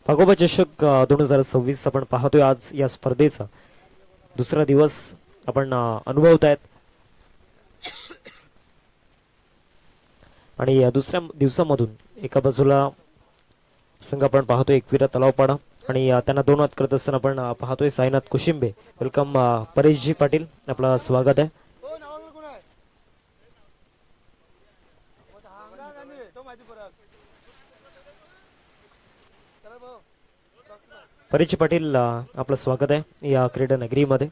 भागोबा चषक 2026 आपण पाहतोय. आज या स्पर्धेचा दुसरा दिवस आपण अनुभवत आहेत आणि या दुसऱ्या दिवसामधून एका बाजूला संघ आपण पाहतोय एकविरा तलावपाडा आणि त्यांना दोन हात करत असताना आपण पाहतोय साईनाथ कुशिंबे. वेलकम परेशजी पाटील, आपलं स्वागत आहे. परेशजी पाटील आपलं स्वागत आहे या क्रीडा नगरीमध्ये.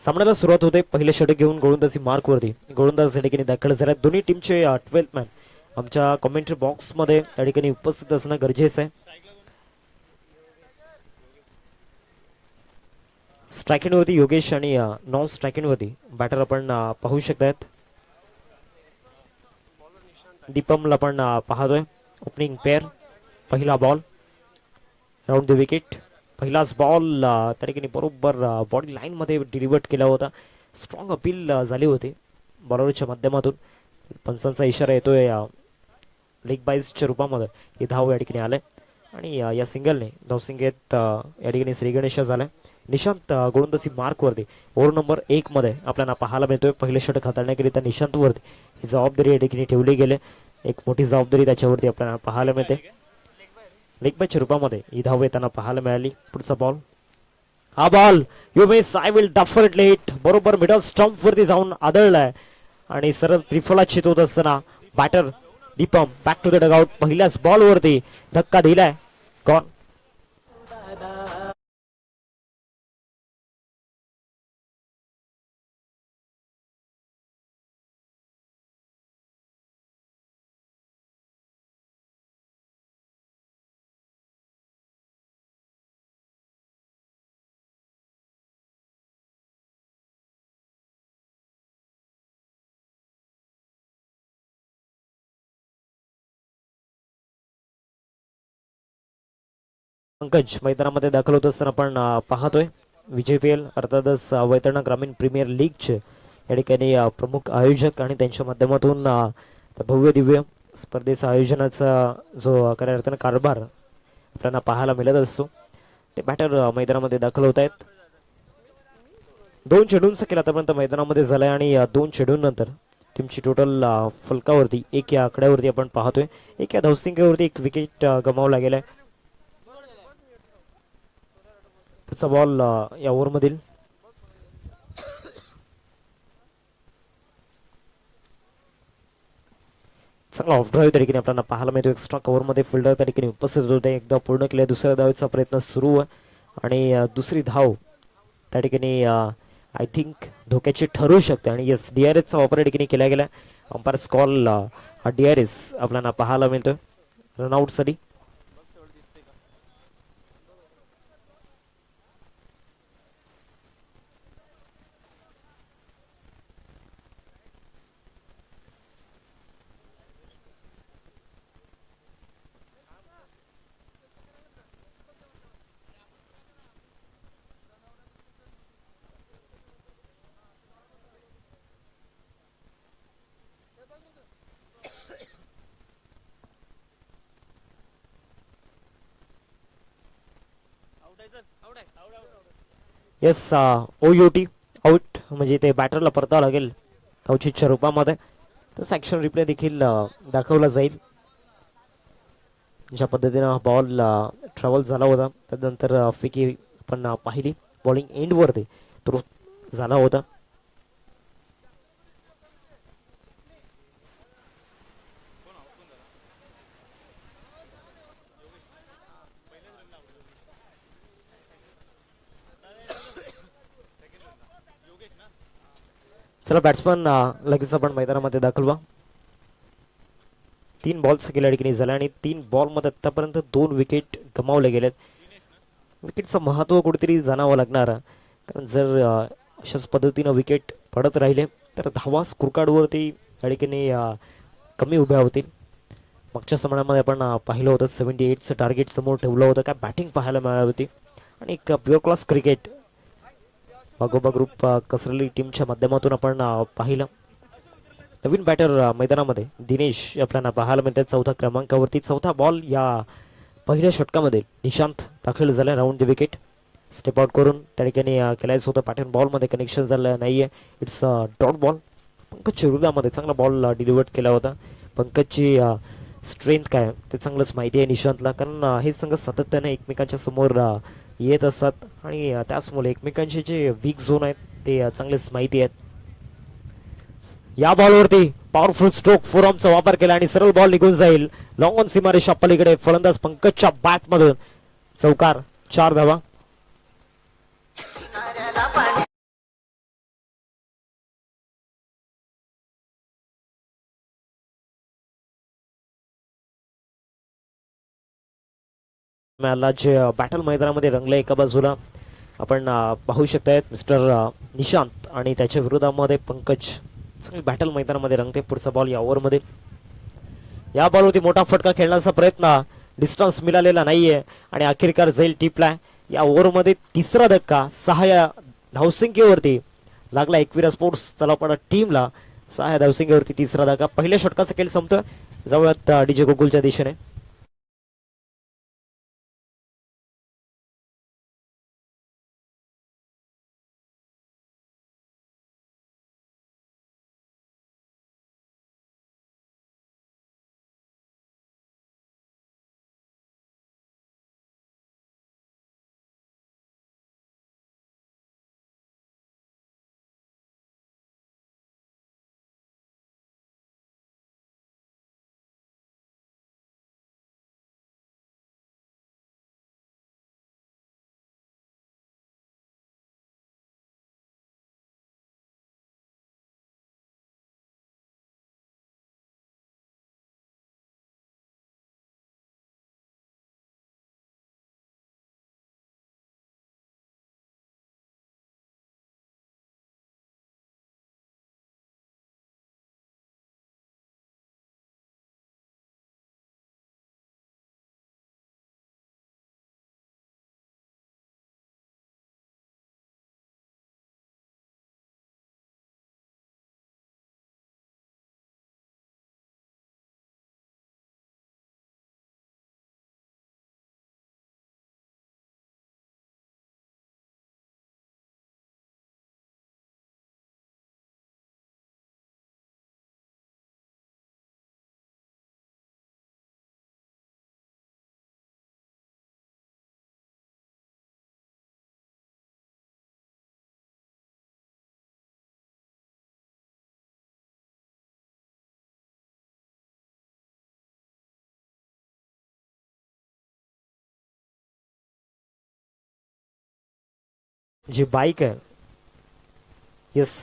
सामन्याला सुरुवात होते. पहिले षटक घेऊन गोलंदाजी मार्कवरती गोलंदाज या ठिकाणी दाखल झाले. दोन्ही टीमचे 12th मॅन आमच्या कमेंट्री बॉक्स मध्ये त्या ठिकाणी उपस्थित असणं गरजेचं आहे. स्ट्रायकिंग वरती योगेश आणि नॉन स्ट्रायकिंग वरती बॅटर आपण पाहू शकतात. दीपमला आपण पाहतोय. ओपनिंग पेअर, पहिला बॉल राऊंड द विकेट. पहिलाच बॉल त्या ठिकाणी बरोबर बॉडी लाईन मध्ये डिलिव्हर्ड केला होता. स्ट्रॉंग अपील झाली होती बॉलरच्या माध्यमातून. पंचांचा इशारा येतोय लेग बाईजच्या रूपामध्ये. हे धाव या ठिकाणी आलंय आणि या सिंगलने धावसंख्येत या ठिकाणी श्रीगणेश झालाय. निशांत गोलंदाजी मार्कवरती ओव्हर नंबर 1 मध्ये आपल्याला पाहायला मिळतोय. पहिले षटक हाताळण्याकरिता निशांतवरती ही जबाबदारी या ठिकाणी ठेवली गेली. एक मोठी जबाबदारी त्याच्यावरती आपल्याला पाहायला मिळते. लेग बायच्या रूपामध्ये ही धाव येताना पाहायला मिळाली. पुढचा बॉल, हा ball you miss, I will definitely hit. बरोबर मिडल स्टंप वरती जाऊन आदळलाय आणि सरळ त्रिफला चितवत असताना बॅटर दीपम बॅक टू द डगआउट. पहिल्याच बॉल वरती धक्का दिलाय. गॉन. पंकज मैदानामध्ये दाखल होत असताना आपण पाहतोय. विजेपीएल अर्थातच वैतरणा ग्रामीण प्रीमियर लीगचे या ठिकाणी प्रमुख आयोजक आणि त्यांच्या माध्यमातून भव्य दिव्य स्पर्धेचा आयोजनाचा जो खऱ्या अर्थानं कारभार आपल्याला पाहायला मिळत असतो. ते बॅटर मैदानामध्ये दाखल होत आहेत. 2 चेंडूंचा केला आतापर्यंत मैदानामध्ये झालाय आणि 2 चेंडूंनंतर टीमची टोटल फलकावरती 1 या आकड्यावरती आपण पाहतोय. 1 या धावसंख्येवरती 1 विकेट गमावला गेलाय. पुढचा बॉल या ओव्हरमधील चांगला ऑफ ड्राईव्ह त्या ठिकाणी आपल्याला पाहायला मिळतो. एक्स्ट्रा कव्हरमध्ये फिल्डर त्या ठिकाणी उपस्थित होते. एकदा पूर्ण केले. दुसऱ्या धावेचा प्रयत्न सुरू आहे आणि दुसरी धाव त्या ठिकाणी आय थिंक धोक्याची ठरू शकते आणि यस DRSचा वापर या ठिकाणी केला गेला. अंपायर्स कॉल हा DRS आपल्याला पाहायला मिळतोय रनआउटसाठी. येस OUT आउट म्हणजे ते बॅटरला परतावं लागेल धावचीच्या रूपामध्ये. तसं ॲक्शन रिप्ले देखील दाखवला जाईल. ज्या पद्धतीनं बॉल ट्रॅव्हल झाला होता त्यानंतर फिकी आपण पाहिली. बॉलिंग एंडवरती तो झाला होता. चला बॅट्समन लगेच आपण मैदानामध्ये दाखल व्हा. 3 बॉल्स गेल्या ठिकाणी झाल्या आणि 3 बॉलमध्ये आतापर्यंत 2 विकेट गमावले गेलेत. विकेटचं महत्त्व कुठेतरी जाणावं लागणार, कारण जर अशाच पद्धतीनं विकेट पडत राहिले तर धावा स्कोरकार्डवरती या ठिकाणी कमी उभ्या होतील. मागच्या सामन्यामध्ये आपण पाहिलं होतं 78चं टार्गेट समोर ठेवलं होतं. काय बॅटिंग पाहायला मिळाली होती आणि एक प्युअर क्लास क्रिकेट भागोबा ग्रुप कसरली टीमच्या माध्यमातून आपण पाहिलं. नवीन बॅटर मैदानामध्ये दिनेश आपल्याला पाहायला मिळतात 4थ्या क्रमांकावरती. 4था बॉल या पहिल्या षटकामध्ये निशांत दाखल झाला round the wicket. Step out करून त्या ठिकाणी खेळायचं होतं. पॅटर्न बॉलमध्ये कनेक्शन झालं नाहीये. It's dot ball. पंकजच्या विरोधामध्ये चांगला बॉल डिलिव्हर्ड केला होता. पंकजची स्ट्रेंथ काय ते चांगलंच माहिती आहे निशांतला, कारण हे संघ सातत्याने एकमेकांच्या समोर येत असतात आणि त्याचमुळे एकमेकांचे जे वीक झोन आहेत ते चांगलेच माहिती आहेत. या बॉलवरती पॉवरफुल स्ट्रोक फोरआर्मचा वापर केला आणि सरळ बॉल निघून जाईल लॉंग ऑन सीमारेषा पलीकडे. फलंदाज पंकजच्या बॅटमधून चौकार. 4 धावा. जे बॅटल मैदानामध्ये रंगले एका बाजूला आपण पाहू शकताय मिस्टर निशांत आणि त्याच्या विरोधामध्ये पंकज. चांगली बॅटल मैदानामध्ये रंगते. पुढचा बॉल या ओव्हरमध्ये. या बॉलवरती मोठा फटका खेळण्याचा प्रयत्न. डिस्टन्स मिळालेला नाहीये आणि अखेरकार जाईल टिपलाय. या ओव्हरमध्ये तिसरा धक्का 6 या धावसंख्येवरती लागला एकविरा स्पोर्ट्स तलावपाडा टीमला. 6 या धावसंख्येवरती तिसरा धक्का. पहिल्या षटकाचा खेळ संपतोय. जाऊयात डीजे गोकुलच्या दिशेने. जी बाईक आहे येस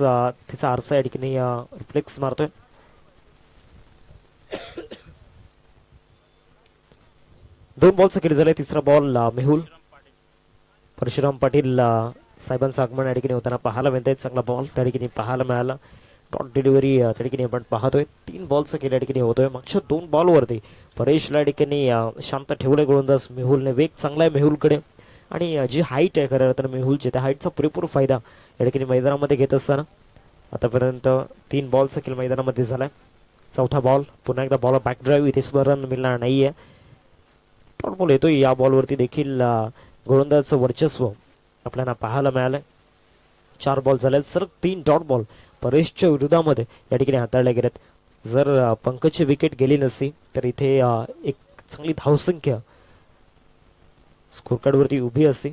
तिचा आरसा या ठिकाणी रिफ्लेक्स मारतोय. दोन बॉलचा खेळ झालाय. तिसरा बॉल मेहुल परशुराम पाटील साहेबांचं आगमन या ठिकाणी होताना पाहायला मिळत आहे. चांगला बॉल त्या ठिकाणी पाहायला मिळाला. डॉट डिलिव्हरी त्या ठिकाणी आपण पाहतोय. 3 बॉलचा खेळ या ठिकाणी होतोय. मागच्या 2 बॉलवरती परेशला या ठिकाणी शांत ठेवलंय गोलंदाज मेहुलने. वेग चांगला आहे मेहुलकडे आणि जी हाईट आहे खरं तर मेहुलची त्या हाईटचा पुरेपूर फायदा या ठिकाणी मैदानामध्ये घेत असताना आतापर्यंत 3 बॉलचा खेळ मैदानामध्ये झालाय. चौथा बॉल. पुन्हा एकदा बॉल बॅक ड्राईव्ह. इथे सुद्धा रन मिळणार नाहीये. डॉट बॉल येतोय. या बॉलवरती देखील गोलंदाजचं वर्चस्व आपल्याला पाहायला मिळालंय. 4 बॉल झाले. सर 3 डॉट बॉल परेशच्या विरोधामध्ये या ठिकाणी हाताळल्या गेल्यात. जर पंकजची विकेट गेली नसती तर इथे एक चांगली धावसंख्या स्कोरकार्डवरती उभी असते.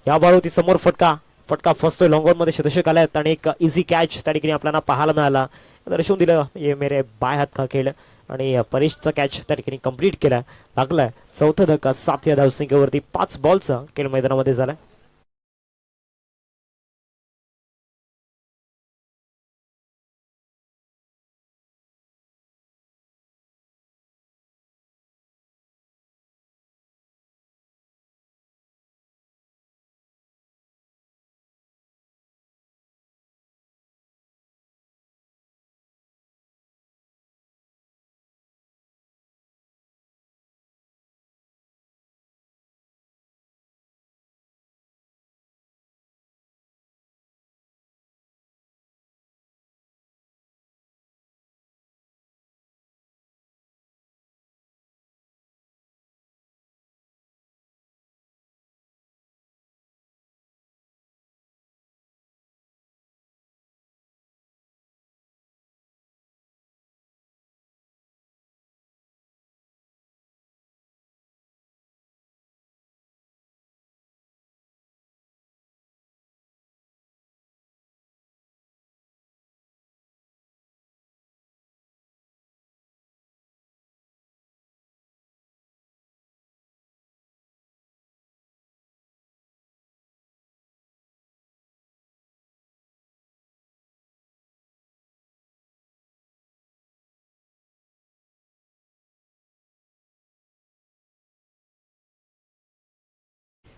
या बॉलवरती समोर फटका. फटका फसतोय. लॉंग ऑन मध्ये शतक आल्यात आणि एक इझी कॅच त्या ठिकाणी आपल्याला पाहायला मिळाला. दर्शवून दिलं ये मेरे बाय हात का खेळ आणि परेशचा कॅच त्या ठिकाणी कंप्लीट केला. लागलाय चौथा धक्का 7 या धावसंख्येवरती. 5 बॉलचा खेळ मैदानामध्ये झालाय.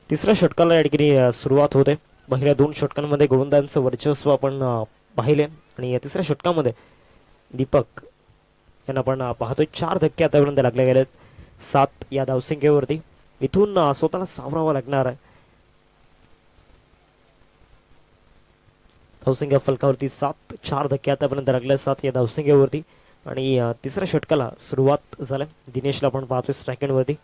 तिसऱ्या षटकाला या ठिकाणी सुरुवात होते. पहिल्या 2 षटकांमध्ये गोलंदाजांचं वर्चस्व आपण पाहिले आणि या तिसऱ्या षटकामध्ये दीपक यांना आपण पाहतोय 4 धक्के आतापर्यंत लागले गेलेत 7 या धावसंख्येवरती. इथून स्वतःला सावरावं लागणार आहे. धावसंख्या फलकावरती 7 4 धक्के आतापर्यंत लागले 7 या धावसंख्येवरती आणि तिसऱ्या षटकाला सुरुवात झाल्या. दिनेशला आपण पाहतोय स्ट्राईक एंडवरती.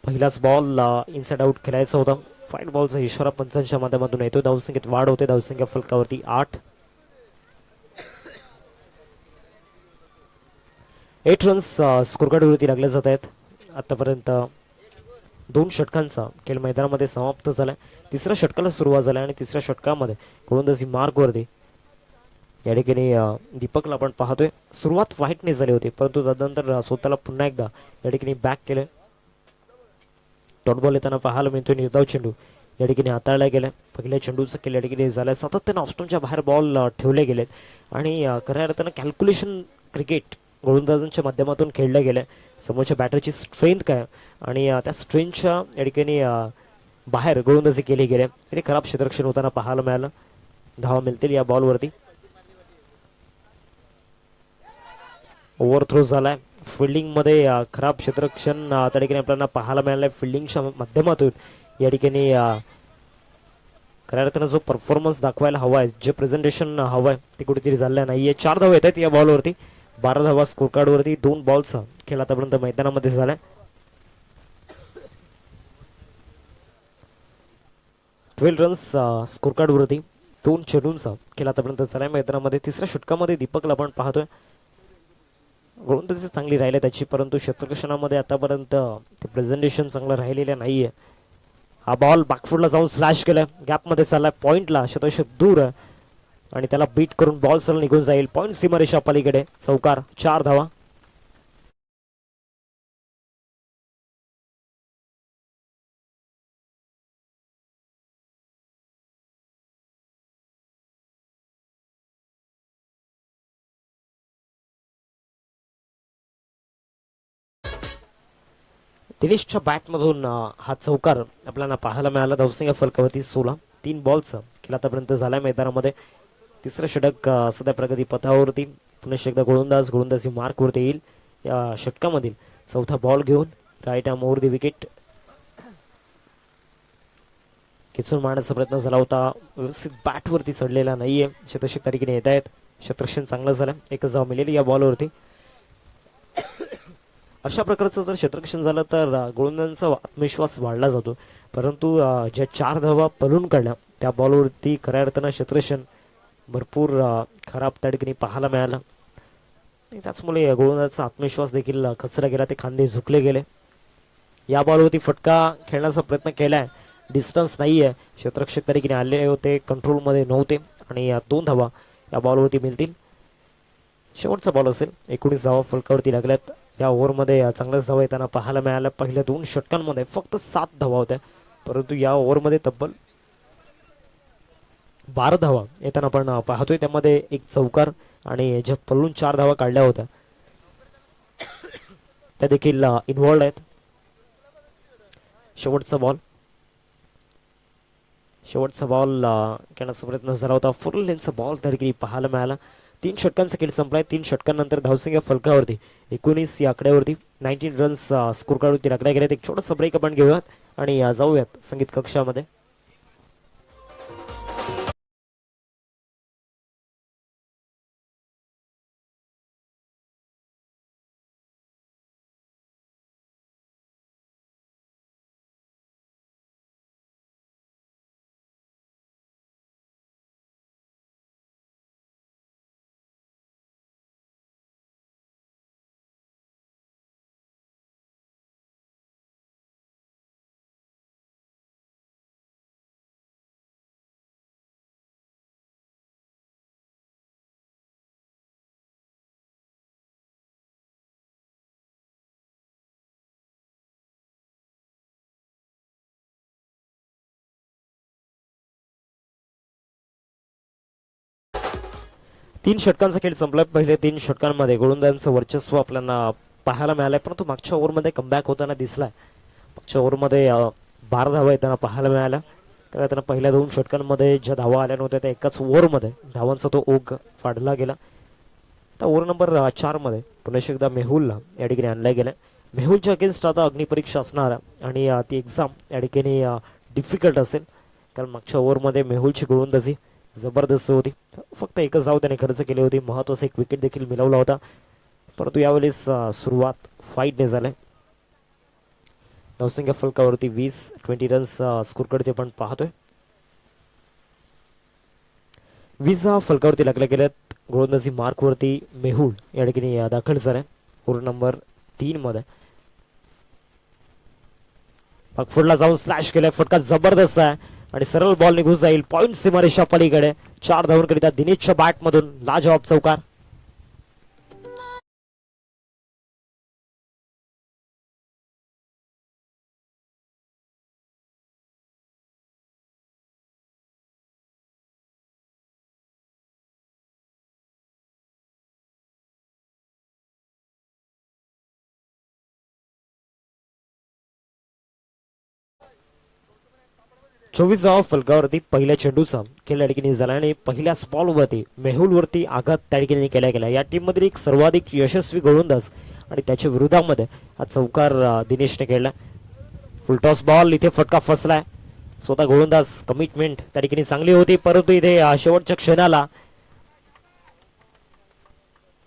पहिलाच बॉल इनसाइड आउट खेळायचा होता. फाईट बॉलचा इशारा पंचांच्या माध्यमातून येतो. धावसंख्येत वाढ होते. धावसंख्या फलकावरती 8 रन्स स्कोर कार्डवरती लागले जात आहेत. आतापर्यंत 2 षटकांचा खेळ मैदानामध्ये समाप्त झाला. तिसऱ्या षटकाला सुरुवात झाली आणि तिसऱ्या षटकामध्ये गोलंदाजी मार्कवरती या ठिकाणी दीपकला आपण पाहतोय. सुरुवात वाईटने झाली होती परंतु त्यानंतर स्वतःला पुन्हा एकदा या ठिकाणी बॅक केले. डॉट बॉल येताना पाहायला मिळतोय. निर्धाव चेंडू या ठिकाणी हाताळला गेला. पहिल्या चेंडूचा खेळ या ठिकाणी झाला. सातत्यानं ऑफस्टोनच्या बाहेर बॉल ठेवले गेलेत आणि खऱ्या अर्थानं कॅल्क्युलेशन क्रिकेट गोलंदाजांच्या माध्यमातून खेळले गेले. समोरच्या बॅटरची स्ट्रेंथ काय आणि त्या स्ट्रेंथच्या या ठिकाणी बाहेर गोलंदाजी केली गेले. आणि खराब क्षेत्ररक्षण होताना पाहायला मिळालं. धावा मिळतील या बॉलवरती. ओव्हरथ्रो झालाय. फिल्डिंगमध्ये खराब क्षेत्ररक्षण त्या ठिकाणी आपल्याला पाहायला मिळालंय. फिल्डिंगच्या माध्यमातून या ठिकाणी खऱ्या अर्थानं जो परफॉर्मन्स दाखवायला हवाय, जे प्रेझेंटेशन हवंय ते कुठेतरी झालं नाहीये. 4 धावा येत आहेत या बॉलवरती. 12 धावा स्कोर कार्डवरती. 2 बॉलचा खेळ आतापर्यंत मैदानामध्ये झालाय. 12 रन्स स्कोर कार्डवरती. 2 चेंडूंचा खेळ आतापर्यंत झालाय मैदानामध्ये. तिसऱ्या षटकामध्ये दीपकला आपण पाहतोय. गोलंदाजी चांगली राहिली त्याची परंतु क्षेत्ररक्षणामध्ये आतापर्यंत ते प्रेझेंटेशन चांगलं राहिलेलं नाहीये. हा बॉल बॅकफुटला जाऊन स्लॅश केलाय. गॅपमध्ये चाललाय. पॉइंटला शतशत दूर आहे आणि त्याला बीट करून बॉल सरळ निघून जाईल. पॉइंट सीमारेषा पलीकडे. चौकार. 4 धावा. दिनेशच्या बॅटमधून हा चौकार आपल्याला पाहायला मिळाला. धावसंख्या फलकावरती 16. 3 बॉलचा खेळ आतापर्यंत झालाय मैदानामध्ये. तिसरं षटक सध्या प्रगती पथावरती. पुन्हा एकदा गोलंदाजी मार्कवरती येईल. या षटकामधील चौथा बॉल घेऊन right arm over the wicket खेचून मारण्याचा प्रयत्न झाला होता. व्यवस्थित बॅटवरती चढलेला नाहीये. शतशक तारीखने येत आहेत. क्षेत्ररक्षण चांगलं झालं. एकच धाव मिळेल या बॉलवरती. अशा प्रकारचं जर क्षेत्ररक्षण झालं तर गोलंदाजांचा आत्मविश्वास वाढला जातो परंतु ज्या 4 धावा पळून काढल्या त्या बॉलवरती खऱ्या अर्थानं क्षेत्ररक्षण भरपूर खराब त्या ठिकाणी पाहायला मिळालं. त्याचमुळे गोलंदाजाचा आत्मविश्वास देखील खचला गेला. ते खांदे झुकले गेले. या बॉलवरती फटका खेळण्याचा प्रयत्न केलाय. डिस्टन्स नाहीये. क्षेत्ररक्षक तरीके आले होते. कंट्रोलमध्ये नव्हते आणि 2 धावा या बॉलवरती मिळतील. शेवटचा बॉल असेल. 19 धावा फलकावरती लागल्यात. या ओव्हरमध्ये चांगल्याच धावा येताना पाहायला मिळाल्या. पहिल्या 2 षटकांमध्ये फक्त 7 धावा होत्या परंतु या ओव्हरमध्ये तब्बल 12 धावा येताना आपण पाहतोय. त्यामध्ये एक चौकार आणि ज्या पळून 4 धावा काढल्या होत्या त्या देखील इन्व्हॉल्ड आहेत. शेवटचा बॉल खेळण्याचा प्रयत्न झाला होता. फुल लेन्थचा बॉल त्या ठिकाणी पाहायला मिळाला. 3 षटकांचा खेळ संपलाय. 3 षटकांनंतर धावसंख्या फलकावरती 19 या आकड्यावरती 19 रन्स स्कोर कार्डवरती राखल्या गेल्यात. एक छोटासा ब्रेक आपण घेऊयात आणि जाऊयात संगीत कक्षामध्ये. तीन षटकांचा खेळ संपला. पहिले 3 षटकांमध्ये गोलंदाजांचं वर्चस्व आपल्याला पाहायला मिळालंय परंतु मागच्या ओव्हरमध्ये कमबॅक होताना दिसलाय. मागच्या ओव्हरमध्ये 12 धावा येताना पाहायला मिळाल्या. तर त्यांना पहिल्या 2 षटकांमध्ये ज्या धावा आल्या नव्हत्या त्या एकाच ओव्हरमध्ये धावांचा तो ओघ फाडला गेला. तर ओव्हर नंबर 4 मध्ये पुन्हा एकदा मेहुलला या ठिकाणी आणल्या गेल्या. मेहुलच्या अगेन्स्ट आता अग्निपरीक्षा असणार आणि ती एक्झाम या ठिकाणी डिफिकल्ट असेल, कारण मागच्या ओव्हरमध्ये मेहुलची गोलंदाजी जबरदस्त होती. फक्त एकच धाव त्याने खर्च केली होती. महत्त्वाचा एक विकेट देखील मिळवला होता, परंतु यावेळेस सुरुवात फाईटने झाली. धावसंख्या फलकावरती 20 रन्स स्कोरकडे आपण पाहतोय. 20 फलकावरती लागल्या गेल्यात. गोलंदाजी मार्कवरती मेहुल या ठिकाणी दाखल झालाय ओव्हर नंबर 3 मध्ये. पाकफुडला जाऊन स्लॅश केलाय. फटका जबरदस्त आहे आणि सरळ बॉल निघून जाईल पॉइंट सीमारेषा पलीकडे. 4 धावांकरिता दिनेशच्या बॅट मधून लाजवाब चौकार. चोवीस धावा फलकावरती पहिल्या चेंडूचा खेळ या ठिकाणी झाला आणि पहिल्याच बॉलवरती मेहुलवरती आघात त्या ठिकाणी केला गेला. या टीम मधील एक सर्वाधिक यशस्वी गोलंदाज आणि त्याच्या विरोधामध्ये हा चौकार दिनेशने खेळला. फुलटॉस बॉल, इथे फटका फसलाय. स्वतः गोलंदाज कमिटमेंट त्या ठिकाणी चांगली होती, परंतु इथे शेवटच्या क्षणाला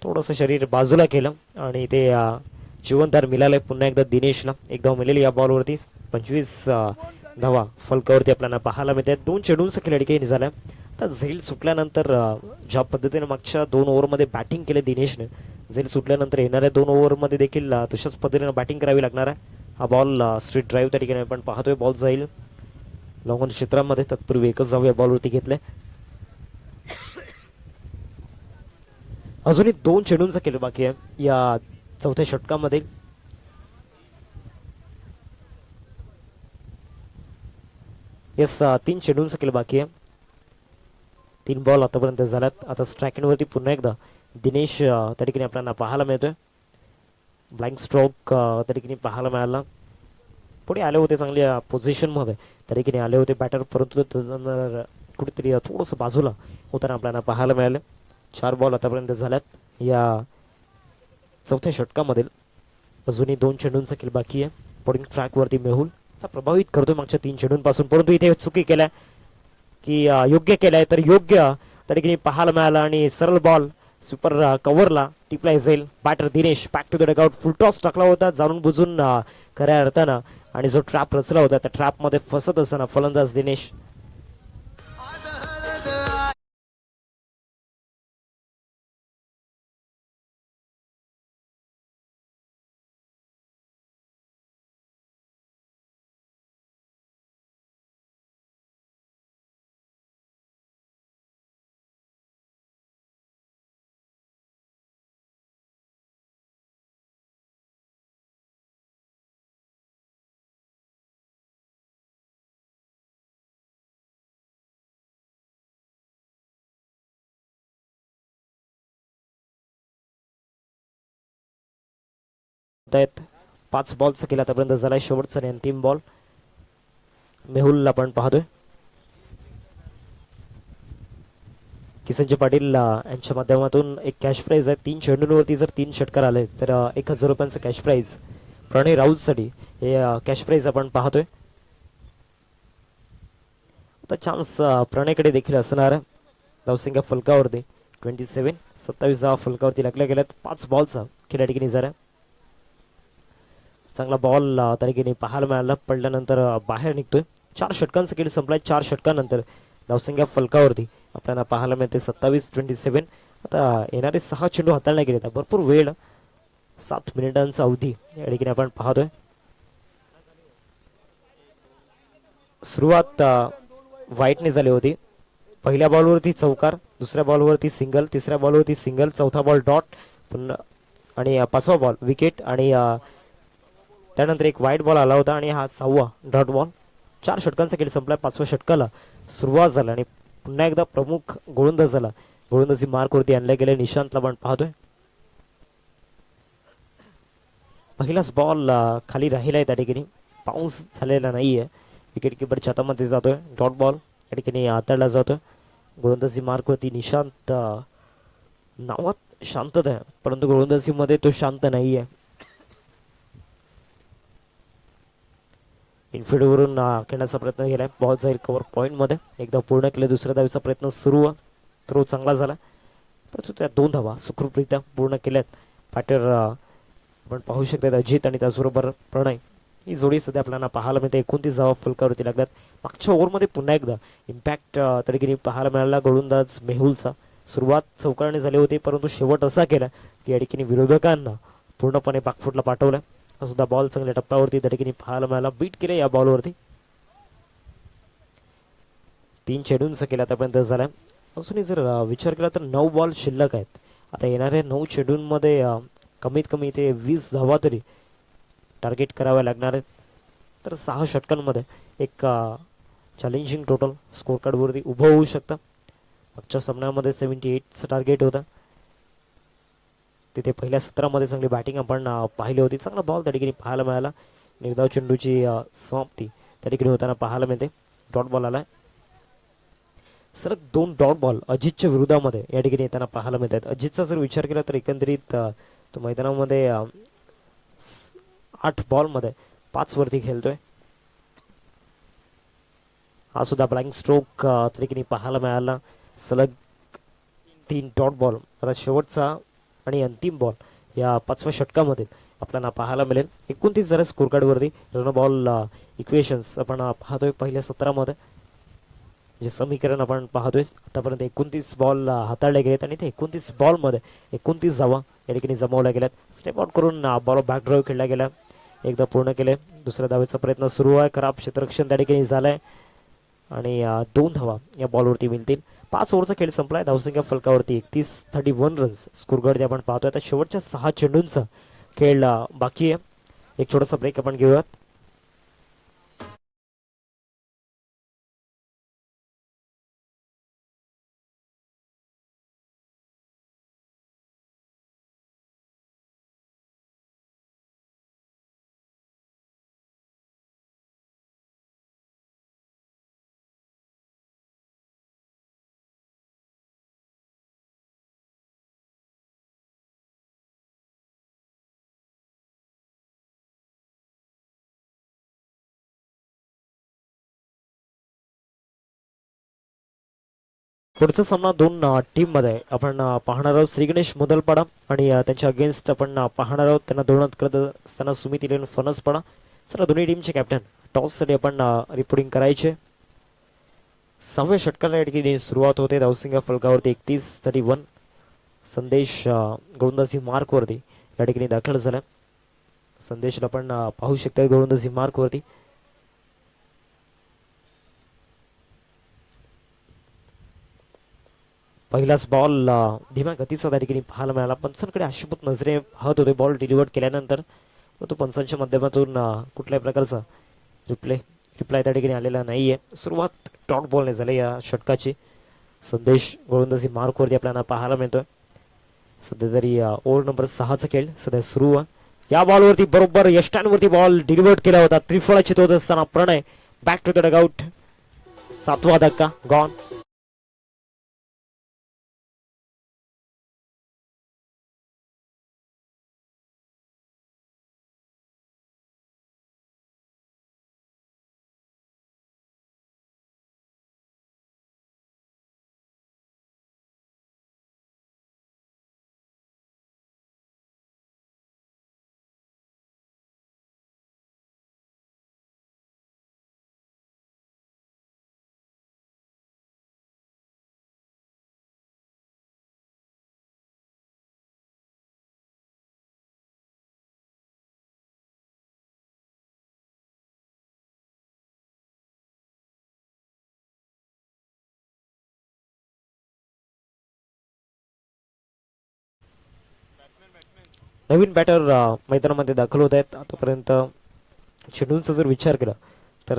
थोडस शरीर बाजूला केलं आणि इथे जीवनदार मिळालंय पुन्हा एकदा दिनेशला. एक धाव मिळाली या बॉलवरती. 25 धावा फलकावरती आपल्याला पाहायला मिळतात. 2 चेंडूंचा खेळ ठिकाणी झाला. तर झेल सुटल्यानंतर ज्या पद्धतीने मागच्या 2 ओव्हरमध्ये बॅटिंग केले दिनेशने, झेल सुटल्यानंतर येणाऱ्या 2 ओव्हरमध्ये देखील तशाच पद्धतीने बॅटिंग करावी लागणार आहे. हा बॉल स्ट्रीट ड्राईव्ह त्या ठिकाणी आपण पाहतोय. बॉल जाईल लॉंग क्षेत्रामध्ये. तत्पूर्वी एकच धाव या बॉलवरती घेतले. अजूनही 2 चेंडूंचा खेळ बाकी आहे या चौथ्या षटकामध्ये. येस, 3 चेंडूंचा खेळ बाकी आहे. 3 बॉल आतापर्यंत झाल्यात. आता स्ट्रायकिंग वरती पुन्हा एकदा दिनेश त्या ठिकाणी आपल्याला पाहायला मिळतोय. ब्लाइंड स्ट्रोक त्या ठिकाणी पाहायला मिळाला. पुढे आले होते चांगल्या पोझिशन मध्ये त्या ठिकाणी आले होते बॅटर, परंतु कुठेतरी थोडंसं बाजूला होताना आपल्याला पाहायला मिळालं. 4 बॉल आतापर्यंत झाल्यात या चौथ्या षटकामधील. अजूनही 2 चेंडूंचा खेळ बाकी आहे. बॉलिंग ट्रॅक वरती मेहुल प्रभावित करतोय मागच्या 3 चेंडूंपासून, परंतु इथे चुकी केलाय की योग्य केलाय तर योग्य त्या ठिकाणी पाहायला मिळाला आणि सरळ बॉल सुपर कव्हरला टिपलाय जाईल. Batter Dinesh back to the dugout. Full toss टाकला होता जाणून बुजून खऱ्या अर्थानं, आणि जो ट्रॅप रचला होता त्या ट्रॅप मध्ये फसत असताना फलंदाज दिनेश आहेत. 5 बॉलचा खेळ आतापर्यंत झालाय. शेवटचा आणि अंतिम बॉल मेहुलला आपण पाहतोय. किसनजी पाटील यांच्या माध्यमातून एक कॅश प्राइज आहे. 3 चेंडूंवरती जर 3 षटकार आले तर 1000 रुपयांचं कॅश प्राइज प्रणय राऊतसाठी हे कॅश प्राइज आपण पाहतोय. आता चान्स प्रणयकडे देखील असणार. धावसंख्या फलकावरती 27. 27 धावा फलकावरती लागल्या गेल्यात. 5 बॉलचा खेळ या ठिकाणी झाला. चांगला बॉल त्या ठिकाणी पाहायला मिळाला. पडल्यानंतर बाहेर निघतोय. 4 षटकांचा खेळ संपलाय. 4 षटकांनंतर धावसंख्या फलकावरती आपल्याला पाहायला मिळते 27-27. आता येणारे 6 चेंडू हाताळले गेले. भरपूर वेळ 7 मिनिटांचा अवधी या ठिकाणी आपण पाहतोय. सुरुवात वाईटने झाली होती. पहिल्या बॉलवरती चौकार, दुसऱ्या बॉलवरती सिंगल, तिसऱ्या बॉलवरती सिंगल, चौथा बॉल डॉट, पुन्हा आणि 5वा बॉल विकेट, आणि त्यानंतर एक वाईट बॉल आला होता आणि हा 6वा डॉट बॉल. 4 षटकांचा खेळ संपला. 5व्या षटकाला सुरुवात झाला आणि पुन्हा एकदा प्रमुख गोलंदाज झाला. गोलंदाजी मार्कवरती आणले गेले निशांतला आपण पाहतोय. पहिलाच बॉल खाली राहिलाय त्या ठिकाणी. बाउन्स झालेला नाहीये. विकेट किपरच्या हातामध्ये जातोय. डॉट बॉल या ठिकाणी हाताळला जातोय. गोलंदाजी मार्कवरती निशांत नावात शांतता आहे, परंतु गोलंदाजीमध्ये तो शांत नाहीये. इनफिल्डवरून खेळण्याचा प्रयत्न केलाय. बॉल जाईल कव्हर पॉईंटमध्ये. एकदा पूर्ण केले. दुसऱ्या धावेचा प्रयत्न सुरू. थ्रो चांगला झाला, परंतु त्या 2 धावा सुखरूपरित्या पूर्ण केल्यात. बॅटर आपण पाहू शकतात अजित आणि त्याचबरोबर प्रणय. ही जोडी सध्या आपल्याला पाहायला मिळते. 29 धावा फलकावरती लागल्यात. मागच्या ओव्हरमध्ये पुन्हा एकदा इम्पॅक्ट तरीके पाहायला मिळाला गोलंदाज मेहुलचा. सुरुवात चौकारने झाली होती, परंतु शेवट असा केला की या ठिकाणी विरोधकांना पूर्णपणे बॅकफुटला पाठवलं. हा सुद्धा बॉल चांगल्या टप्प्यावरती त्या ठिकाणी पाहायला मिळाला. बीट केले या बॉलवरती. 3 चेंडूंचा केला आतापर्यंत झालाय. अजूनही जर विचार केला तर 9 बॉल शिल्लक आहेत. आता येणाऱ्या 9 चेंडूंमध्ये कमीत कमी ते 20 धावा तरी टार्गेट कराव्या लागणार आहेत. तर 6 षटकांमध्ये एक चॅलेंजिंग टोटल स्कोर कार्डवरती उभं होऊ शकतं. मागच्या सामन्यामध्ये 78चं टार्गेट होतं. तिथे पहिल्या सत्रामध्ये चांगली बॅटिंग आपण पाहिली होती. चांगला बॉल त्या ठिकाणी पाहायला मिळाला. निर्धाव चेंडूची समाप्ती त्या ठिकाणी होताना पाहायला मिळते. डॉट बॉल आलाय. सलग 2 डॉट बॉल अजितच्या विरोधामध्ये या ठिकाणी येताना पाहायला मिळतात. अजितचा जर विचार केला तर एकंदरीत तो मैदानामध्ये 8 बॉलमध्ये 5 वरती खेळतोय. हा सुद्धा ब्लाइंग स्ट्रोक ठिकाणी पाहायला मिळाला. सलग 3 डॉट बॉल. आता शेवटचा आणि अंतिम बॉल या 5व्या षटकामध्ये आपल्याला पाहायला मिळेल. 29 जरा स्कोर कार्डवरती रन बॉल इक्वेशन्स आपण पाहतोय पहिल्या सत्रामध्ये. जे समीकरण आपण पाहतोय आतापर्यंत 29 बॉल हाताळले गेलेत आणि ते 29 बॉलमध्ये 29 धावा या ठिकाणी जमवल्या गेल्यात. स्टेप आउट करून बॉल बॅक ड्राईव्ह खेळला गेला. एकदा पूर्ण केले. दुसऱ्या धावेचा प्रयत्न सुरू आहे. खराब क्षेत्ररक्षण त्या ठिकाणी झालंय आणि 2 धावा या बॉलवरती मिळतील. 5 ओव्हरचा खेळ संपलाय. धावसंख्या फलकावरती 31 रन्स स्कोर कार्ड आपण पाहतोय. आता शेवटच्या 6 चेंडूंचा खेळ बाकी आहे. एक छोटासा ब्रेक आपण घेऊयात. पुढचा सामना 2 टीम मध्ये आपण पाहणार आहोत. श्री गणेश मुदलपाडा आणि त्यांच्या अगेन्स्ट आपण पाहणार आहोत. त्यांना धोरणात करत असताना सुमित इलेवन फणसपाडा. चला दोन्ही टीमचे कॅप्टन टॉस साठी आपण रिपोर्टिंग करायचे. 6व्या षटकाला या ठिकाणी सुरुवात होते. धावसंख्या फलकावरती 31. संदेश गोलंदाजी मार्कवरती या ठिकाणी दाखल झाला. संदेशला आपण पाहू शकता गोलंदाजी मार्कवरती. पहिलाच बॉल धीम्या गतीचा त्या ठिकाणी पाहायला मिळाला. पंचांकडे आशुभूत नजरे पाहत होते बॉल डिलिव्हर्ड केल्यानंतर. तो पंचांच्या माध्यमातून कुठल्याही प्रकारचा रिप्लाय त्या ठिकाणी आलेला नाहीये. सुरुवात डॉट बॉलने झाली या षटकाची. संदेश गोलंदाजी मार्कवरती आपल्याला पाहायला मिळतोय. सध्या तरी ओव्हर नंबर 6चा खेळ सध्या सुरू आहे. या बॉलवरती बरोबर यष्टांवरती बॉल डिलिव्हर्ड केला होता. त्रिफळाची तोच असताना प्रणय बॅक टू द डगआउट. 7वा धक्का गॉन. नवीन बॅटर मैदानामध्ये दाखल होत आहेत. आतापर्यंत चेंडूंचा जर विचार केला तर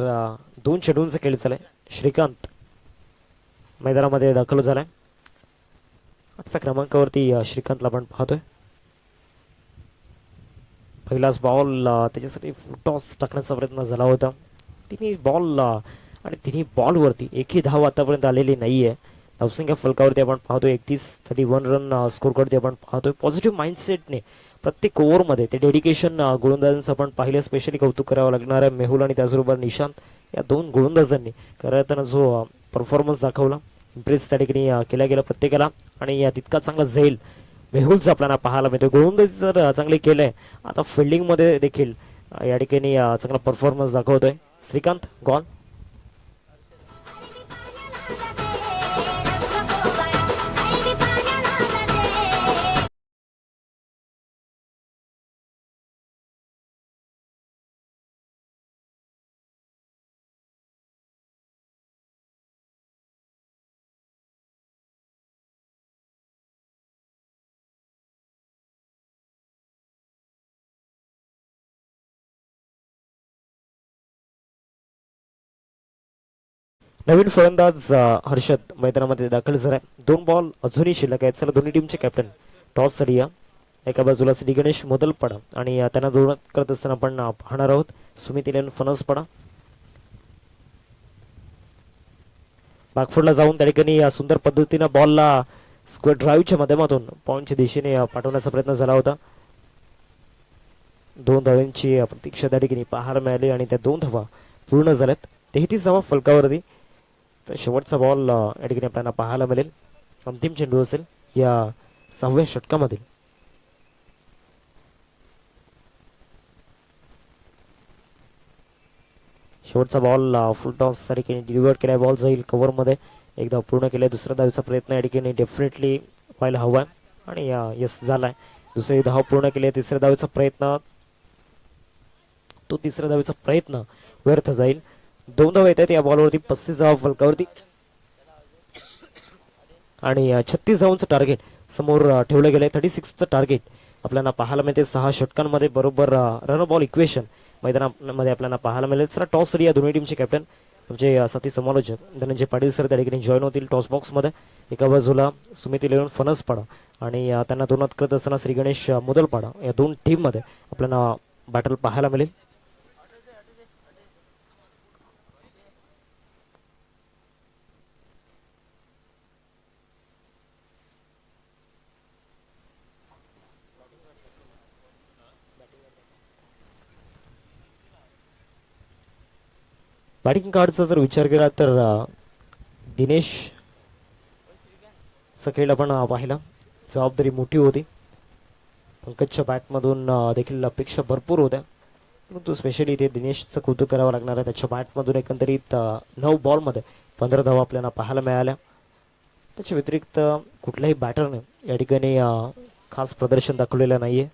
2 चेंडूंचा खेळ झालाय. श्रीकांत मैदानामध्ये दाखल झालाय. 8व्या क्रमांकावरती श्रीकांतला आपण पाहतोय. पहिलाच बॉल त्याच्यासाठी टॉस टाकण्याचा प्रयत्न झाला होता. तिन्ही बॉल आणि तिन्ही बॉलवरती एकही धाव आतापर्यंत आलेली नाहीये. धावसंख्या फलकावरती आपण पाहतोय 31 रन स्कोर करते आपण पाहतोय. पॉझिटिव्ह माइंडसेटने प्रत्येक ओव्हरमध्ये ते डेडिकेशन गोलंदाजांचं आपण पाहिलं. स्पेशली कौतुक करावं लागणार आहे मेहुल आणि त्याचबरोबर निशांत या दोन गोलंदाजांनी करताना जो परफॉर्मन्स दाखवला, इम्प्रेस त्या ठिकाणी केला गेला प्रत्येकाला. आणि तितका चांगला झेल मेहुलचं आपल्याला पाहायला मिळतो. गोलंदाजी जर चांगली केलंय, आता फिल्डिंगमध्ये देखील या ठिकाणी चांगला परफॉर्मन्स दाखवतोय श्रीकांत. गॉल नवीन फलंदाज हर्षद मैदानामध्ये दाखल झालाय. 2 बॉल अजूनही शिल्लक आहेत. चला दोन्ही टीमचे कॅप्टन टॉस साठी या. एका बाजूला श्री गणेश मोदलपाडा आणि त्यांना दोन करत असताना आपण पाहणार आहोत सुमित इलेवन फणसपाडा. बॅकफुटला जाऊन त्या ठिकाणी सुंदर पद्धतीनं बॉलला स्क्वेअर ड्राईव्हच्या माध्यमातून पॉईंटच्या दिशेने पाठवण्याचा प्रयत्न झाला होता. 2 धावांची प्रतीक्षा त्या ठिकाणी पाहायला मिळाली आणि त्या 2 धावा पूर्ण झाल्यात. 33 धावा फलकावरती. तर शेवटचा बॉल या ठिकाणी आपल्याला पाहायला मिळेल. अंतिम चेंडू असेल या 6व्या षटकामधील. शेवटचा बॉल फुल टॉस त्या ठिकाणी डिलिव्हर केलाय. बॉल जाईल कव्हरमध्ये. एकदा पूर्ण केलाय. दुसऱ्या धावेचा प्रयत्न या ठिकाणी डेफिनेटली व्हायला हवा आणि यस झालाय. दुसरी धाव पूर्ण केली. तिसऱ्या धावेचा प्रयत्न, तो तिसऱ्या धावेचा प्रयत्न व्यर्थ जाईल. 2 धावा येत आहेत या बॉलवरती. 35 धावा फलकावरती आणि 36 धावांचं टार्गेट समोर ठेवलं गेलंय. 36चं टार्गेट आपल्याला पाहायला मिळते 6 षटकांमध्ये. बरोबर रन बॉल इक्वेशन मैदानामध्ये आपल्याला पाहायला मिळेल. सर टॉस साठी या दोन्ही टीमचे कॅप्टन म्हणजे साथी समालोचक धनंजय पाटील सर त्या ठिकाणी जॉईन होतील टॉस बॉक्समध्ये. एका बाजूला सुमित इलेवन फणसपाडा आणि त्यांना दोनात करत असताना श्री गणेश मुदलपाडा या 2 टीममध्ये आपल्याला बॅटल पाहायला मिळेल. बॅटिंग कार्डचा जर विचार केला तर दिनेश खेळ आपण पाहिला. जबाबदारी मोठी होती. पंकजच्या बॅटमधून देखील अपेक्षा भरपूर होत्या, परंतु स्पेशली इथे दिनेशचं कौतुक करावं लागणार आहे. त्याच्या बॅटमधून एकंदरीत 9 बॉलमध्ये 15 धावा आपल्याला पाहायला मिळाल्या. त्याच्या व्यतिरिक्त कुठल्याही बॅटरने या ठिकाणी खास प्रदर्शन दाखवलेलं नाहीये.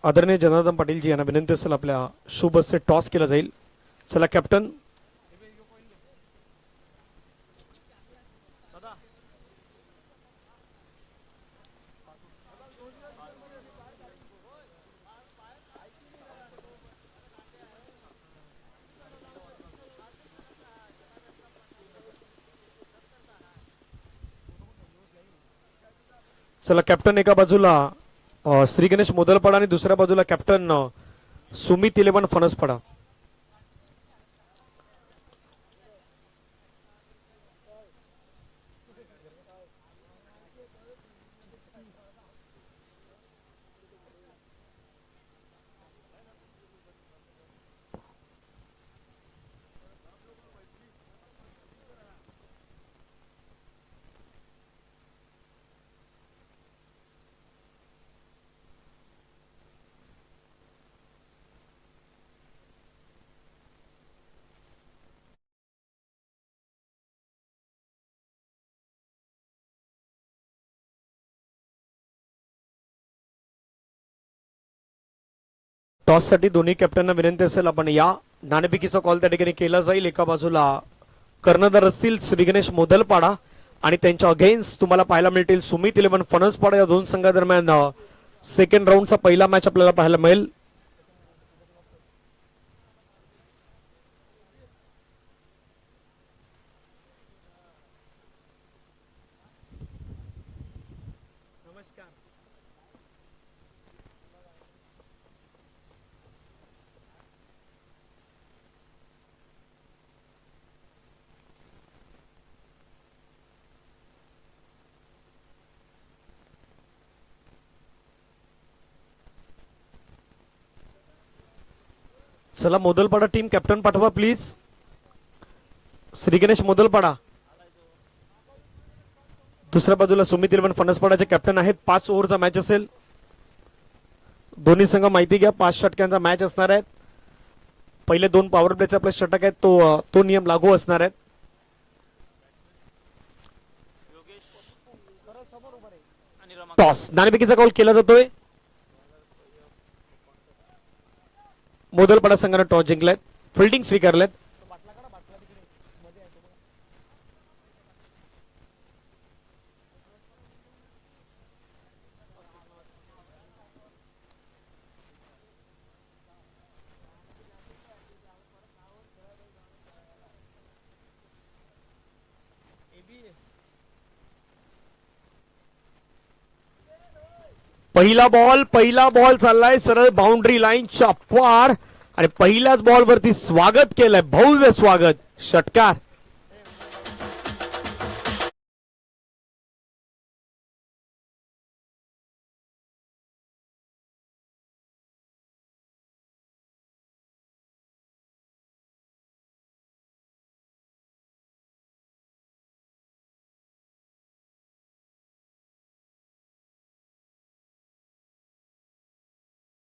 आदरणीय जनार्दन पाटीलजी यांना विनंती असेल आपल्या शुभ हस्ते टॉस केला जाईल. चला कॅप्टन. चला कॅप्टन एका बाजूला श्री गणेश मोदलपाडा आणि दुसऱ्या बाजूला कॅप्टन सुमित इलेवन फणसपाडा. टॉस साठी दोन्ही कॅप्टनना विनंती असेल आपण या नाणेफेकीचा कॉल त्या ठिकाणी केला जाईल. एका बाजूला कर्णधार असतील श्री गणेश मोदलपाडा आणि त्यांच्या अगेन्स्ट तुम्हाला पाहायला मिळतील सुमित इलेवन फणसपाडा. या 2 संघादरम्यान सेकंड राऊंडचा पहिला मॅच आपल्याला पाहायला मिळेल. चला मोदलपाडा टीम कॅप्टन पाठवा प्लीज. श्री गणेश मोदलपाडा. दुसऱ्या बाजूला सुमित इलेव्हन फणसपाडाचे कॅप्टन आहेत. 5 ओव्हरचा मॅच असेल. दोन्ही संघ माहिती घ्या, 5 षटकांचा मॅच असणार आहे. पहिले 2 पॉवर प्लेचे आपले षटक आहेत, तो नियम लागू असणार आहेत. टॉस नाणेफेकीचा कॉल केला जातोय. मोदलपाडा संघाने टॉस जिंकलाय, फिल्डिंग स्वीकारलेत. पहिला बॉल चाललाय सरळ बाउंड्री लाईनच्या पार आणि पहिल्याच बॉल वरती स्वागत केलंय, भव्य स्वागत, षटकार.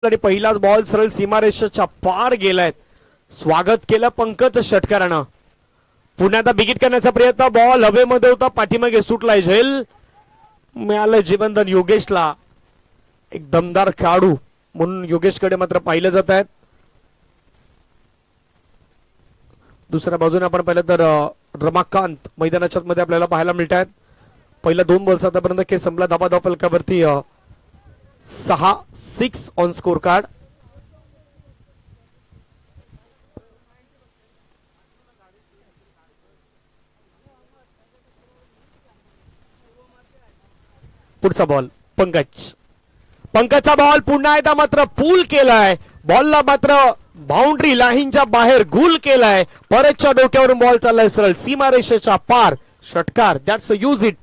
आणि पहिलाच बॉल सरळ सीमारेषेच्या पार गेलाय. स्वागत केलं पंकज षटकारानं. पुन्हा बिगिट करण्याचा प्रयत्न, बॉल हवेमध्ये होता, पाठीमागे सुटलाय झेल. मिळालं जीवनदान योगेशला. एक दमदार खेळाडू म्हणून योगेशकडे मात्र पाहिलं जात आहेत. दुसऱ्या बाजूने आपण पाहिलं तर रमाकांत मैदानाच्या मध्ये आपल्याला पाहायला मिळत आहेत. पहिल्या 2 बॉल्स आतापर्यंत खेळ संपला. धाबा फलकावरती 6 ऑन स्कोर कार्ड. पुढचा बॉल पंकजचा बॉल पुन्हा एकदा मात्र पूल केलाय. बॉलला मात्र बाउंड्री लाईनच्या बाहेर गुल केलाय. परतच्या डोक्यावरून बॉल चाललाय सरळ सीमारेषेच्या पार, षटकार. That's a use it.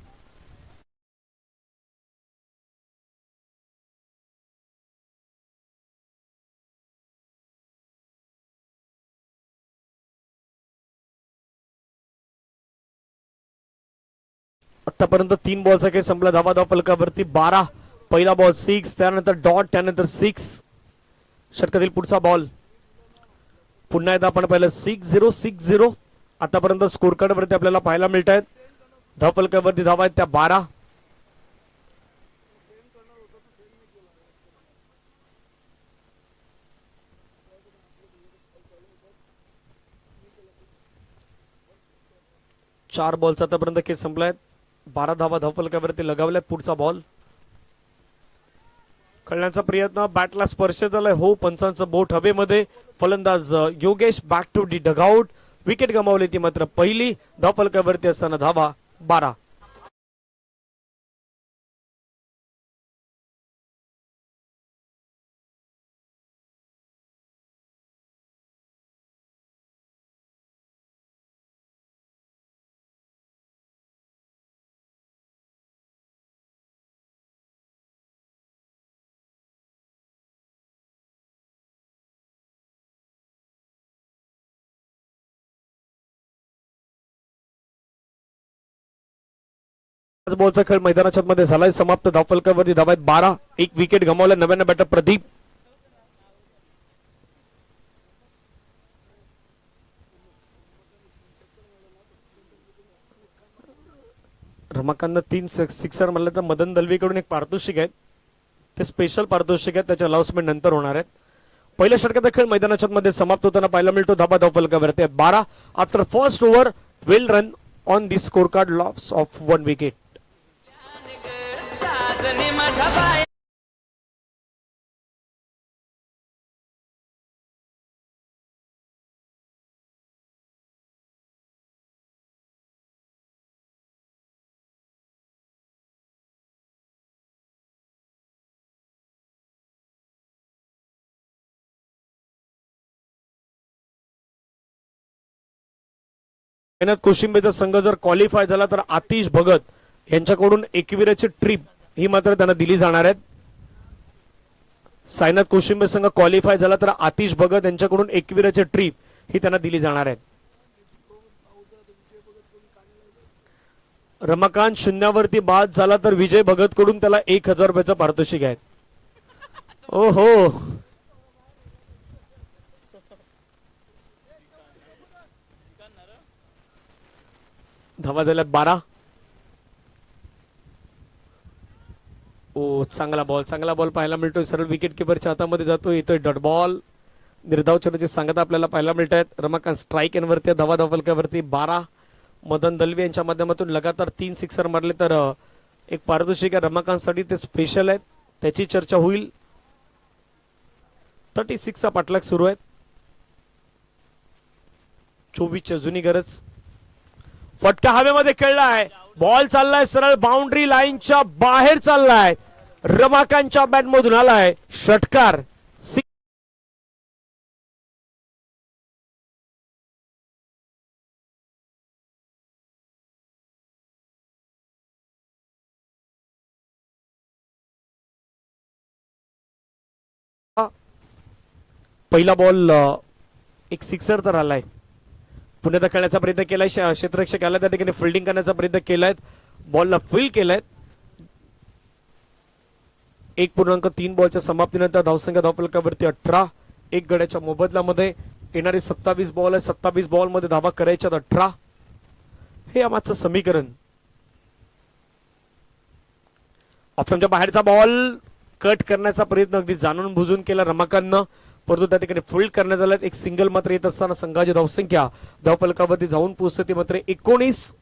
आतापर्यंत 3 बॉलचा खेळ संपला. धावा फलकावरती 12. पहिला बॉल 6, त्यानंतर डॉट, त्यानंतर 6. षटकातील पुढचा बॉल पुन्हा एकदा आपण पाहिलं 6-0. आतापर्यंत स्कोर कार्ड वरती आपल्याला पाहायला मिळत आहेत. धाव फलकावरती धावा आहेत त्या 12. चार बॉलचा आतापर्यंत खेळ संपलाय. 12 धावा धावफलकावरती लगावल्यात. पुढचा बॉल खेळण्याचा प्रयत्न, बॅटला स्पर्श झालाय. हो, पंचांचं बोट हवेमध्ये. फलंदाज Yogesh back to the dugout. Wicket गमावली ती मात्र पहिली. धावफलकावरती असताना धावा 12. बॉलचा खेळ मैदानाच्या मध्ये झालाय समाप्त. धावफलकावरती धावा आहेत 12. एक विकेट गमावला. नव्यानं बॅटर प्रदीप. रमाकांतनं 3 सिक्सर म्हणलं तर मदन दलवीकडून एक पारितोषिक आहे. ते स्पेशल पारितोषिक आहे, त्याच्या अनाउन्समेंट नंतर होणार आहेत. पहिल्या षटकाचा खेळ मैदानाच्या मध्ये समाप्त होताना पाहायला मिळतो. धावा धावफलकावरती 12. After first over 12 run on the score card, loss of 1 wicket. कोशिंबीरचा संघ जर क्वालिफाय झाला तर आतिश भगत यांच्याकडून एकविराची ट्रिप ही मात्र त्यांना दिली जाणार आहे. सायनाथ कोशिंबे संघ क्वालिफाय झाला तर आतिश भगत यांच्याकडून एकविराची ट्रिप ही त्यांना दिली जाणार आहे. रमाकांत शून्यावरती बाद झाला तर विजय भगत कडून त्याला 1000 रुपयाचं पारितोषिक आहे. ओहो, धावा झाल्यात 12. ओ चांगला बॉल पाहायला मिळतोय. सरळ विकेट किपरच्या हातामध्ये जातोय. येतोय डॉट बॉल. निर्धाव चेंडूची सांगता आपल्याला पाहायला मिळत आहेत. रमाकांत स्ट्राईक एनवरती धावा फलकावरती 12. मदन दलवी यांच्या माध्यमातून लगातार 3 सिक्सर मारले तर एक पारितोषिक आहे रमाकांतसाठी, ते स्पेशल आहे. त्याची चर्चा होईल. 36 चा पाठलाग सुरू आहे. 24 जुनी गरज. फटका हवेमध्ये खेळलाय. बॉल चाललाय सरळ बाउंड्री लाईनच्या बाहेर चाललाय. रमाकांतच्या बॅट मधून आलाय षटकार. पहिला बॉल एक सिक्सर तर आलाय. पुण्यात खेळण्याचा प्रयत्न केलाय. क्षेत्ररक्षक आला त्या ठिकाणी फिल्डिंग करण्याचा प्रयत्न केलाय. बॉलला फील केलाय. 1.3 बॉलच्या समाप्तीनंतर धावसंख्या धावफलकावरती 18. एक गड्याच्या मोबदल्यामध्ये येणारे 27 बॉल आहे. 27 बॉल मध्ये धावा करायच्या 18. हे आमचं समीकरण. ऑप्शनच्या बाहेरचा बॉल कट करण्याचा प्रयत्न अगदी जाणून बुजून केला रमाकांतनं, परंतु त्या ठिकाणी फुल्ड करण्यात आला. एक सिंगल मात्र येत असताना संघाची धावसंख्या धावफलकावरती जाऊन पोहोचते मात्र 19.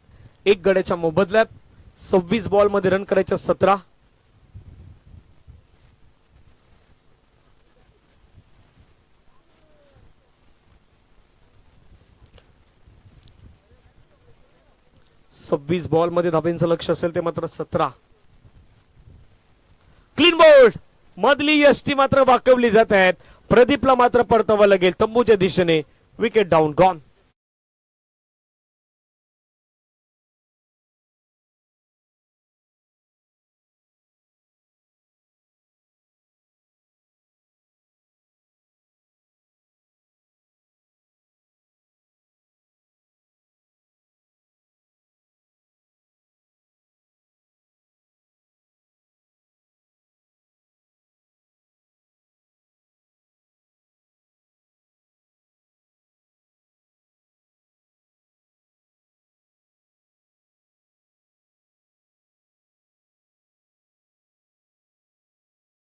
एक गड्याच्या मोबदल्यात 26 बॉल मध्ये रन करायच्या 17. सव्वीस बॉल मध्ये धाब्यांचं लक्ष असेल ते मात्र 17. Clean bowled. मधली यष्टी मात्र वाकवली जात आहेत. प्रदीपला मात्र परतावा लागेल तंबूच्या दिशेने. Wicket down gone.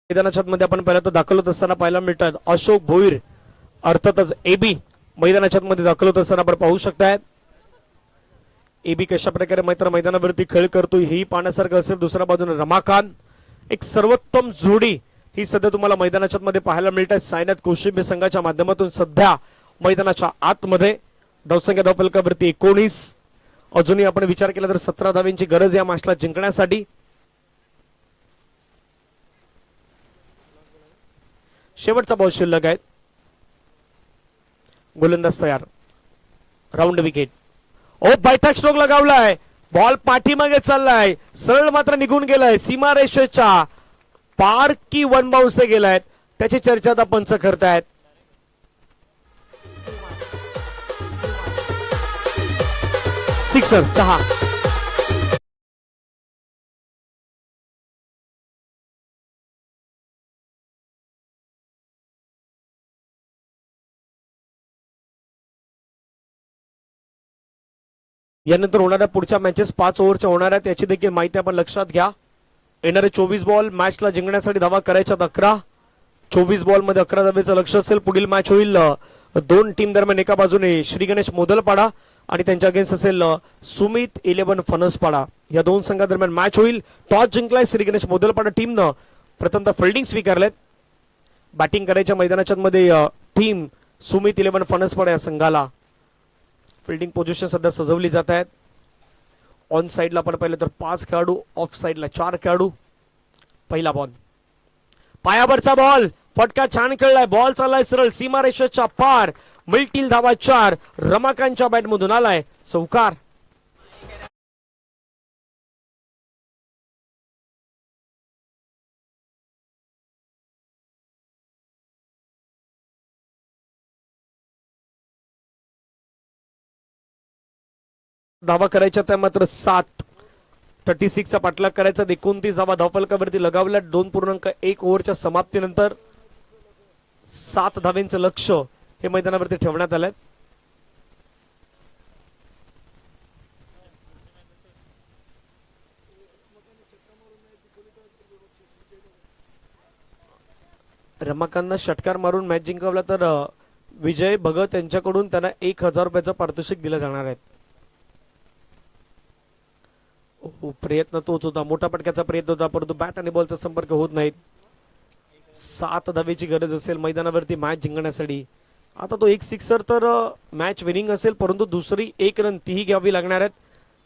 मैदानाच्या मध्ये आपण पहिला तो दाखल होत असताना पाहायला मिळतात अशोक भोईर, अर्थातच एबी मैदानाच्या मध्ये दाखल होत असताना आपण पाहू शकताय. एबी कशा प्रकारे मात्र मैदानावरती खेळ करतोय हेही पाहण्यासारखं असेल. दुसऱ्या बाजूने रमाकांत, एक सर्वोत्तम जोडी ही सध्या तुम्हाला मैदानाच्या मध्ये पाहायला मिळत आहे. सायनाथ कोशिंबे संघाच्या माध्यमातून सध्या मैदानाच्या आतमध्ये धावसंख्या धावफलकावरती 19. अजूनही आपण विचार केला तर 17 धावांची गरज या मॅचला जिंकण्यासाठी. शेवटचा बॉल शिल्लक आहे. गोलंदाज तयार. Round wicket. ओ बैठक स्ट्रोक लगावलाय. बॉल पाठीमागे चाललाय. सरळ मात्र निघून गेलाय सीमारेषेच्या पार की वन बाउन्स गेलाय. त्याची चर्चा आता पंच करतायत. सिक्सर 6. यानंतर होणाऱ्या पुढच्या मॅचेस 5 ओव्हरच्या होणार आहेत याची देखील माहिती आपण लक्षात घ्या. येणारे 24 बॉल मॅचला जिंकण्यासाठी धावा करायच्या 11. 24 बॉल मध्ये 11 धावेचं लक्ष असेल. पुढील मॅच होईल 2 टीम दरम्यान. एका बाजूने श्री गणेश मोदलपाडा आणि त्यांच्या अगेन्स्ट असेल सुमित 11 फणसपाडा. या दोन संघादरम्यान मॅच होईल. टॉस जिंकलाय श्री गणेश मोदलपाडा टीमनं. प्रथमतः फिल्डिंग स्वीकारलेत. बॅटिंग करायच्या मैदानाच्या मध्ये टीम सुमित 11 फणसपाडा या संघाला. फिल्डिंग पोझिशन सध्या सजवली जात आहेत. ऑन साइडला आपण पाहिलं तर 5 खेळाडू, ऑफ साइडला 4 खेळाडू. पहिला बॉल पायावरचा बॉल. फटका छान खेळलाय. बॉल चाललाय सरळ सीमारेषेच्या पार. मिळतील धावा 4. रमाकांतच्या बॅटमधून आलाय चौकार. धावा करायच्या त्या मात्र 7:36 चा पाठलाग करायचा. 29 धावा धावफलकावरती लगावल्या. 2.1 ओव्हरच्या समाप्तीनंतर 7 धावेंचं लक्ष हे मैदानावरती ठेवण्यात आलंय. रमाकांतनं षटकार मारून मॅच जिंकवला तर विजय भगत यांच्याकडून त्यांना 1,000 रुपयाचं पारितोषिक दिलं जाणार आहे. प्रयत्न तोच होता, मोठा पटक्याचा प्रयत्न होता, परंतु बॅट आणि बॉलचा संपर्क होत नाहीत. 7 धावेची गरज असेल मैदानावरती मॅच जिंकण्यासाठी. आता तो एक सिक्सर तर मॅच विनिंग असेल, परंतु दुसरी 1 रन तीही घ्यावी लागणार आहेत.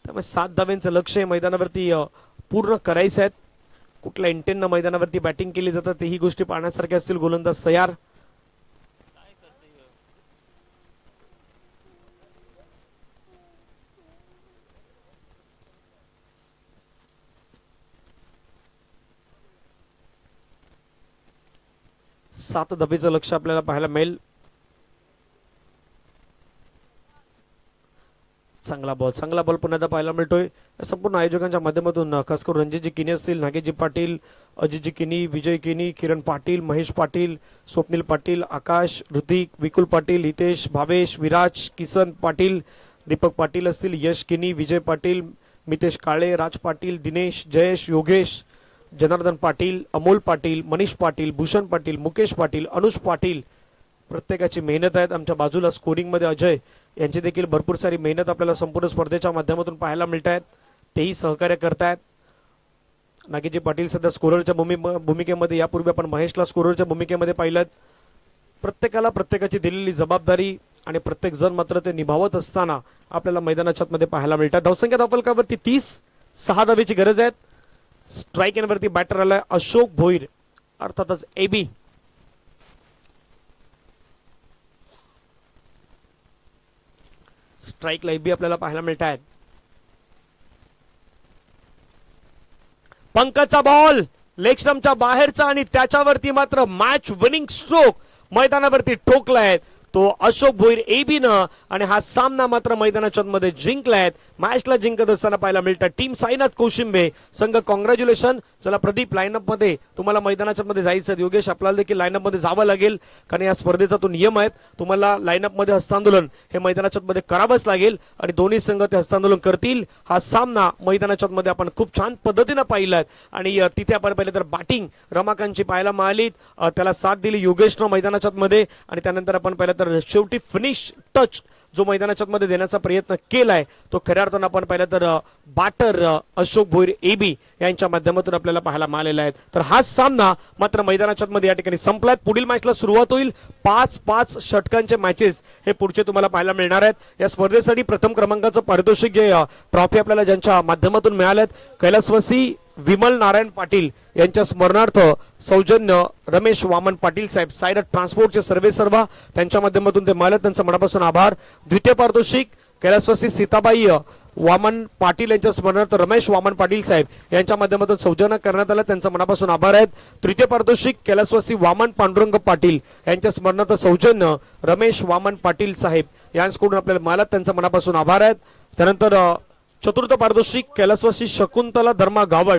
त्यामुळे 7 धावेंचं लक्ष हे मैदानावरती पूर्ण करायचं आहे. कुठल्या इंटेननं मैदानावरती बॅटिंग केली जातात तेही गोष्टी पाहण्यासारख्या असतील. गोलंदाज तयार. सात धावेचं लक्ष आपल्याला पाहायला मिळेल. चांगला बॉल पुन्हा पाहायला मिळतोय. संपूर्ण आयोजकांच्या माध्यमातून खास करून रणजितजी किनी असतील, नागेशजी पाटील, अजितजी किनी, विजय किनी, किरण पाटील, महेश पाटील, स्वप्नील पाटील, आकाश, ऋतिक, विकुल पाटील, हितेश, भावेश, विराज, किसन पाटील, दीपक पाटील असतील, यश किनी, विजय पाटील, मितेश काळे, राज पाटील, दिनेश, जयेश, योगेश, जनार्दन पाटील, अमोल पाटील, मनीष पाटील, भूषण पाटील, मुकेश पाटील, अनुष पाटील, प्रत्येकाची मेहनत आहे. आमच्या बाजूला स्कोरिंग मध्ये अजय यांची देखील भरपूर सारी मेहनत आपल्याला संपूर्ण स्पर्धेच्या माध्यमातून पाहायला मिळत आहेत. तेही सहकार्य करतायत. नागेशजी पाटील सध्या स्कोररच्या भूमिकेमध्ये, यापूर्वी आपण महेशला स्कोररच्या भूमिकेमध्ये पाहिलं. प्रत्येकाला प्रत्येकाची दिलेली जबाबदारी आणि प्रत्येक जण मात्र ते निभावत असताना आपल्याला मैदानाच्या मध्ये पाहायला मिळतात. धावसंख्या धावफलकावरती 30, 6 धावेची गरज आहे. स्ट्राईक एनवरती बॅटर आलाय अशोक भोईर, अर्थातच एबी. स्ट्राईकला एबी आपल्याला पाहायला मिळत आहेत. पंकजचा बॉल लेग स्टंपच्या बाहेरचा आणि त्याच्यावरती मात्र मॅच विनिंग स्ट्रोक मैदानावरती ठोकलाय तो अशोक भोईर एबी न. आणि हा सामना मात्र मैदानाच्या मध्ये जिंकलाय. मॅचला जिंकत असताना पाहायला मिळतात टीम साईनाथ कोशिंबे संघ. कॉंग्रॅच्युलेशन. चला प्रदीप, लाईनअप मध्ये तुम्हाला मैदानाच्या मध्ये जायचं. योगेश, आपल्याला देखील लाईनअप मध्ये जावं लागेल, कारण या स्पर्धेचा तो नियम आहे. तुम्हाला लाईनअप मध्ये हस्तांदोलन हे मैदानाच्या मध्ये करावंच लागेल आणि दोन्ही संघ ते हस्तांदोलन करतील. हा सामना मैदानाच्या मध्ये आपण खूप छान पद्धतीने पाहिलाय आणि तिथे आपण पाहिलं तर बॅटिंग रमाकांतची पाहायला मिळाली. त्याला साथ दिली योगेशनं मैदानाच्या मध्ये. आणि त्यानंतर आपण पाहिलं तर शेवटी फिनिश टच जो मैदानाच्या मध्ये देण्याचा प्रयत्न केलाय तो खऱ्या अर्थानं आपण पाहिलं तर बॅटर अशोक भोईर एबी यांच्या माध्यमातून आपल्याला पाहायला मिळालेला आहे. तर हा सामना मात्र मैदानाच्या मध्ये या ठिकाणी संपलाय. पुढील मॅचला सुरुवात होईल. 5-5 षटकांचे मॅचेस हे पुढचे तुम्हाला पाहायला मिळणार आहेत. या स्पर्धेसाठी प्रथम क्रमांकाचं पारितोषिक जे ट्रॉफी आपल्याला ज्यांच्या माध्यमातून मिळाल्यात, कैलासवासी विमल नारायण पाटील यांच्या स्मरणार्थ सौजन्य रमेश वामन पाटील साहेब, सायरट ट्रान्सपोर्टचे सर्वेसर्वा, त्यांच्या माध्यमातून ते मिळाले, त्यांचं मनापासून आभार. द्वितीय पारितोषिक कैलासवासी सीताबाई वामन पाटील यांच्या स्मरणार्थ रमेश वामन पाटील साहेब यांच्या माध्यमातून सौजन्य करण्यात आलं, त्यांचं मनापासून आभार आहेत. तृतीय पारितोषिक कैलासवासी वामन पांडुरंग पाटील यांच्या स्मरणार्थ सौजन्य रमेश वामन पाटील साहेब यांच्याकडून आपल्याला मिळालं, त्यांचं मनापासून आभार आहेत. त्यानंतर चतुर्थ पारितोषिक कैलासवासी शकुंतला धर्मा गावळ